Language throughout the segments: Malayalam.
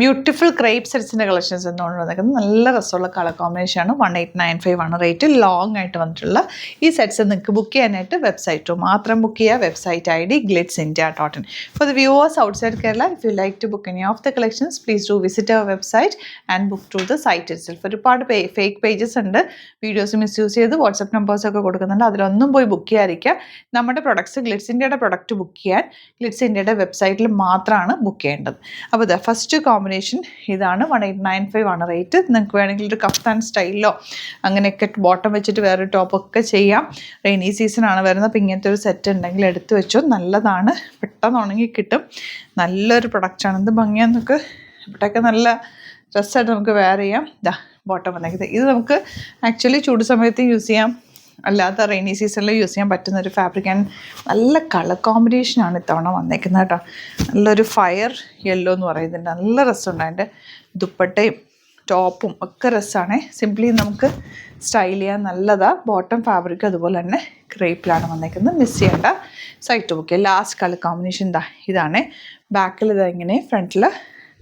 ബ്യൂട്ടിഫുൾ ക്രേപ്പ് സെറ്റ്സിൻ്റെ കളക്ഷൻസ് എന്നുകൊണ്ട് വന്നിരിക്കുന്നത് നല്ല രസമുള്ള കളർ കോമ്പിനേഷനാണ്. 1895 ആണ് റേറ്റ്. ലോങ് ആയിട്ട് വന്നിട്ടുള്ള ഈ സെറ്റ്സ് നിങ്ങൾക്ക് ബുക്ക് ചെയ്യാനായിട്ട് വെബ്സൈറ്റ് മാത്രം ബുക്ക് ചെയ്യുക. Website ID glitzindia.in. For the viewers outside Kerala, if you like to book any of the collections, please do visit our website and book through the site itself. ഒരുപാട് ഫേക്ക് പേജസ് ഉണ്ട്, വീഡിയോസ് മിസ്യൂസ് ചെയ്ത് വാട്സപ്പ് നമ്പേഴ്സൊക്കെ കൊടുക്കുന്നുണ്ട്. അതിലൊന്നും പോയി ബുക്ക് ചെയ്യാതിരിക്കുക. നമ്മുടെ പ്രൊഡക്ട്സ് ഗ്ലിറ്റ്സ് ഇന്ത്യയുടെ പ്രൊഡക്റ്റ് ബുക്ക് ചെയ്യാൻ ഗ്ലിറ്റ്സ് ഇന്ത്യയുടെ വെബ്സൈറ്റിൽ മാത്രമാണ് ബുക്ക് ചെയ്യേണ്ടത്. അപ്പോൾ ഇത് ഫസ്റ്റ് കോമ്പിനേഷൻ ഇതാണ്. 1895 ആണ് റേറ്റ്. നിങ്ങൾക്ക് വേണമെങ്കിൽ ഒരു കഫ്താൻ സ്റ്റൈലിലോ അങ്ങനെയൊക്കെ ബോട്ടം വെച്ചിട്ട് വേറൊരു ടോപ്പൊക്കെ ചെയ്യാം. റെയിനി സീസൺ ആണ് വരുന്നത്. അപ്പോൾ ഇങ്ങനത്തെ ഒരു സെറ്റ് ഉണ്ടെങ്കിൽ എടുത്തു വെച്ചോ, നല്ലതാണ്. പെട്ടെന്ന് ഉണങ്ങി കിട്ടും. നല്ലൊരു പ്രൊഡക്റ്റാണ്. ഇത് ഭംഗിയാന്നൊക്കെ ഇവിടെയൊക്കെ നല്ല ഡ്രസ്സായിട്ട് നമുക്ക് വെയർ ചെയ്യാം. ഇതാ ബോട്ടം വന്നേക്കുന്നത്. ഇത് നമുക്ക് ആക്ച്വലി ചൂട് സമയത്ത് യൂസ് ചെയ്യാം, അല്ലാത്ത റെയിനി സീസണിൽ യൂസ് ചെയ്യാൻ പറ്റുന്ന ഒരു ഫാബ്രിക് ആൻഡ് നല്ല കളർ കോമ്പിനേഷനാണ് ഇത്തവണ വന്നേക്കുന്നത് കേട്ടോ. നല്ലൊരു ഫയർ യെല്ലോ എന്ന് പറയുന്നുണ്ട്. നല്ല രസമുണ്ട്. അതിൻ്റെ ദുപ്പട്ടയും ടോപ്പും ഒക്കെ രസമാണ്. സിംപ്ലി നമുക്ക് സ്റ്റൈൽ ചെയ്യാൻ നല്ലതാണ്. ബോട്ടം ഫാബ്രിക് അതുപോലെ തന്നെ ക്രേപ്പിലാണ് വന്നേക്കുന്നത്. മിസ് ചെയ്യേണ്ട. Side book. Last colour combination ഇതാണ്. ബാക്കിൽ ഇങ്ങനെ ഫ്രണ്ടിൽ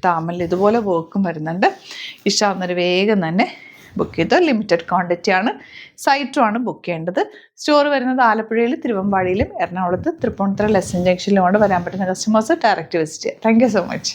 താമൽ ഇതുപോലെ വർക്കും വരുന്നുണ്ട്. ഇഷ്ടമാവുന്നൊരു വേഗം തന്നെ ബുക്ക് ചെയ്ത്. ലിമിറ്റഡ് ക്വാണ്ടിറ്റി ആണ്. സൈറ്റുമാണ് ബുക്ക് ചെയ്യേണ്ടത്. സ്റ്റോർ വരുന്നത് ആലപ്പുഴയിൽ, തിരുവമ്പാടിയിലും, എറണാകുളത്ത്, തൃപ്പൂണിത്തുറ ലെസൺ ജംഗ്ഷനിലുമാണ്. വരാൻ പറ്റുന്ന കസ്റ്റമേഴ്സ് ഡയറക്റ്റ് വിസിറ്റ് ചെയ്യുക. Thank you so much.